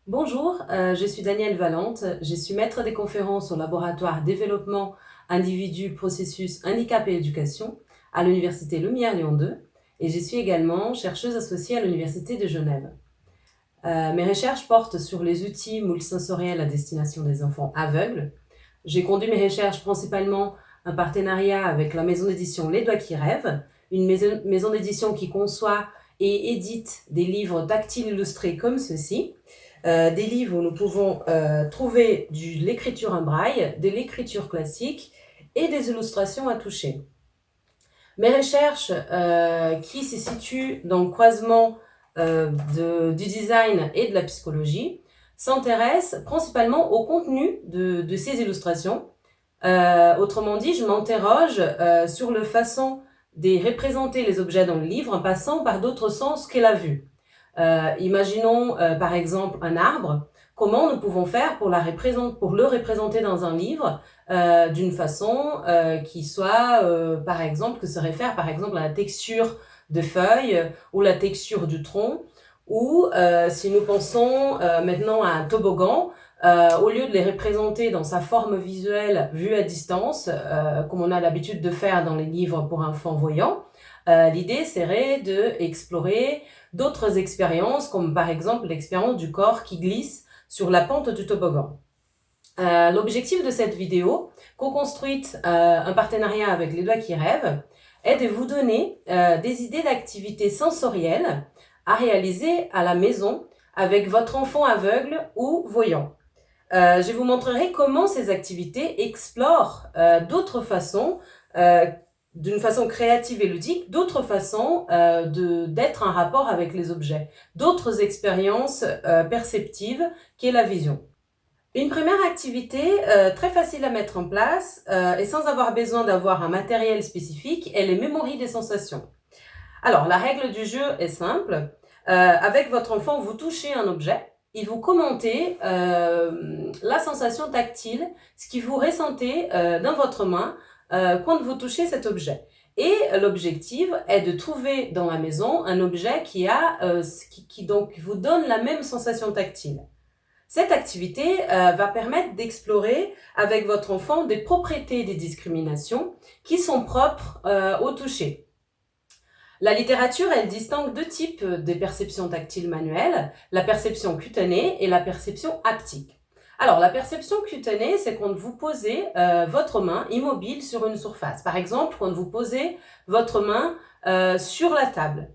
Bonjour, je suis Danielle Valente, je suis maître des conférences au laboratoire Développement, Individus, Processus, Handicap et Éducation à l'Université Lumière Lyon 2 et je suis également chercheuse associée à l'Université de Genève. Mes recherches portent sur les outils multisensoriels à destination des enfants aveugles. J'ai conduit mes recherches principalement en partenariat avec la maison d'édition Les Doigts qui rêvent, une maison d'édition qui conçoit et édite des livres tactiles illustrés comme ceci, des livres où nous pouvons trouver de l'écriture en braille, de l'écriture classique et des illustrations à toucher. Mes recherches qui se situent dans le croisement du design et de la psychologie s'intéressent principalement au contenu de ces illustrations. Autrement dit, je m'interroge sur la façon de représenter les objets dans le livre en passant par d'autres sens que la vue. Imaginons par exemple un arbre. Comment nous pouvons faire pour le représenter dans un livre d'une façon qui soit, par exemple, que se réfère par exemple à la texture de feuilles ou la texture du tronc, ou si nous pensons maintenant à un toboggan, au lieu de les représenter dans sa forme visuelle vue à distance, comme on a l'habitude de faire dans les livres pour enfants voyants, l'idée serait d'explorer d'autres expériences, comme par exemple l'expérience du corps qui glisse sur la pente du toboggan. L'objectif de cette vidéo, co-construite en partenariat avec Les Doigts qui rêvent, est de vous donner des idées d'activités sensorielles à réaliser à la maison avec votre enfant aveugle ou voyant. Je vous montrerai comment ces activités explorent d'autres façons, d'une façon créative et ludique, d'autres façons d'être en rapport avec les objets, d'autres expériences perceptives qu'est la vision. Une première activité très facile à mettre en place et sans avoir besoin d'avoir un matériel spécifique est les mémories des sensations. Alors, la règle du jeu est simple. Avec votre enfant, vous touchez un objet et vous commentez la sensation tactile, ce que vous ressentez dans votre main quand vous touchez cet objet. Et l'objectif est de trouver dans la maison un objet qui donc vous donne la même sensation tactile. Cette activité va permettre d'explorer avec votre enfant des propriétés des discriminations qui sont propres au toucher. La littérature, elle distingue deux types de perceptions tactiles manuelles, la perception cutanée et la perception haptique. Alors, la perception cutanée, c'est quand vous posez votre main immobile sur une surface. Par exemple, quand vous posez votre main sur la table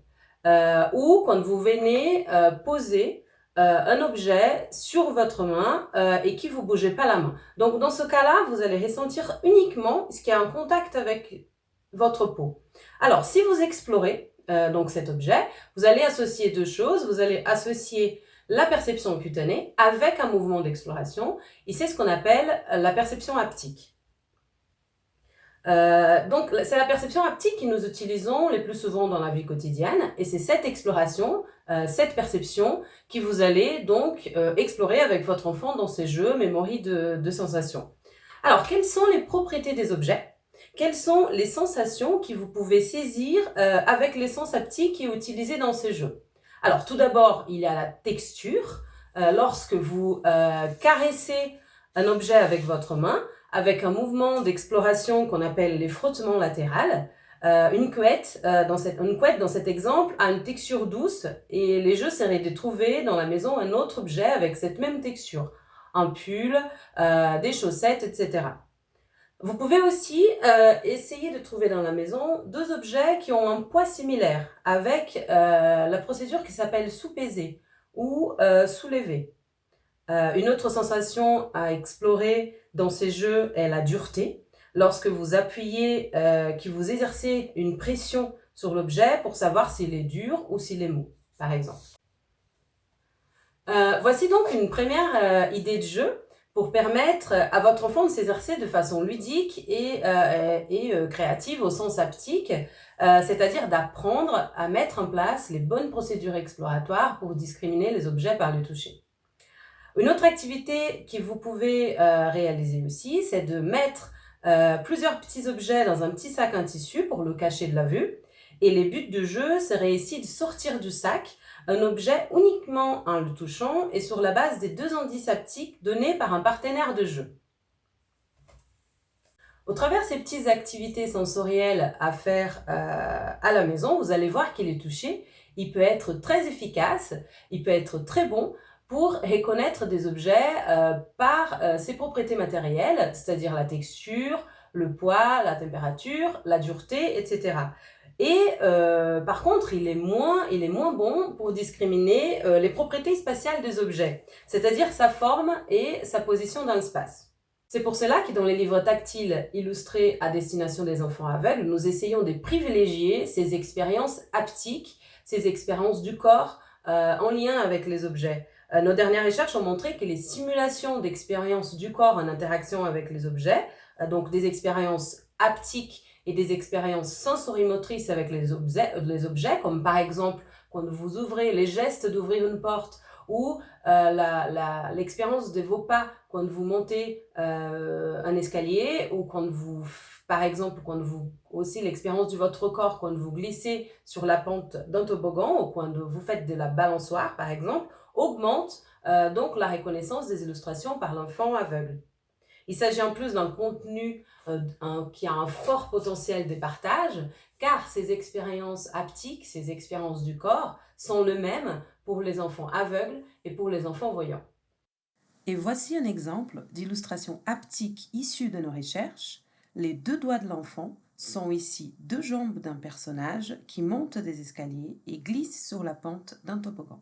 ou quand vous venez poser un objet sur votre main et que vous ne bougez pas la main. Donc, dans ce cas-là, vous allez ressentir uniquement ce qui est en contact avec votre peau. Alors, si vous explorez donc cet objet, vous allez associer deux choses. Vous allez associer la perception cutanée avec un mouvement d'exploration, et c'est ce qu'on appelle la perception haptique. Donc, c'est la perception haptique que nous utilisons le plus souvent dans la vie quotidienne, et c'est cette exploration, cette perception, que vous allez donc explorer avec votre enfant dans ces jeux mémories de sensations. Alors, quelles sont les propriétés des objets ? Quelles sont les sensations que vous pouvez saisir avec les sens haptiques et utiliser dans ces jeux ? Alors, tout d'abord, il y a la texture. Lorsque vous caressez un objet avec votre main, avec un mouvement d'exploration qu'on appelle les frottements latéraux, une couette dans cet exemple a une texture douce et les jeux seraient de trouver dans la maison un autre objet avec cette même texture, un pull, des chaussettes, etc. Vous pouvez aussi essayer de trouver dans la maison deux objets qui ont un poids similaire avec la procédure qui s'appelle sous-peser ou soulever. Une autre sensation à explorer dans ces jeux est la dureté. Lorsque vous appuyez, que vous exercez une pression sur l'objet pour savoir s'il est dur ou s'il est mou, par exemple. Voici donc une première idée de jeu pour permettre à votre enfant de s'exercer de façon ludique et créative au sens haptique, c'est-à-dire d'apprendre à mettre en place les bonnes procédures exploratoires pour discriminer les objets par le toucher. Une autre activité que vous pouvez réaliser aussi, c'est de mettre plusieurs petits objets dans un petit sac en tissu pour le cacher de la vue. Et les buts du jeu seraient ici de sortir du sac un objet uniquement en le touchant et sur la base des 2 indices haptiques donnés par un partenaire de jeu. Au travers ces petites activités sensorielles à faire à la maison, vous allez voir qu'il est touché. Il peut être très efficace, il peut être très bon pour reconnaître des objets par ses propriétés matérielles, c'est-à-dire la texture, le poids, la température, la dureté, etc. Et par contre, il est moins bon pour discriminer les propriétés spatiales des objets, c'est-à-dire sa forme et sa position dans l'espace. C'est pour cela que dans les livres tactiles illustrés à destination des enfants aveugles, nous essayons de privilégier ces expériences haptiques, ces expériences du corps en lien avec les objets. Nos dernières recherches ont montré que les simulations d'expériences du corps en interaction avec les objets, donc des expériences haptiques et des expériences sensorimotrices avec les objets, comme par exemple quand vous ouvrez les gestes d'ouvrir une porte ou l'expérience de vos pas quand vous montez un escalier ou quand vous, par exemple, aussi l'expérience de votre corps quand vous glissez sur la pente d'un toboggan ou quand vous faites de la balançoire, par exemple, augmente donc la reconnaissance des illustrations par l'enfant aveugle. Il s'agit en plus d'un contenu qui a un fort potentiel de partage, car ces expériences haptiques, ces expériences du corps, sont les mêmes pour les enfants aveugles et pour les enfants voyants. Et voici un exemple d'illustration haptique issue de nos recherches. Les 2 doigts de l'enfant sont ici 2 jambes d'un personnage qui monte des escaliers et glisse sur la pente d'un toboggan.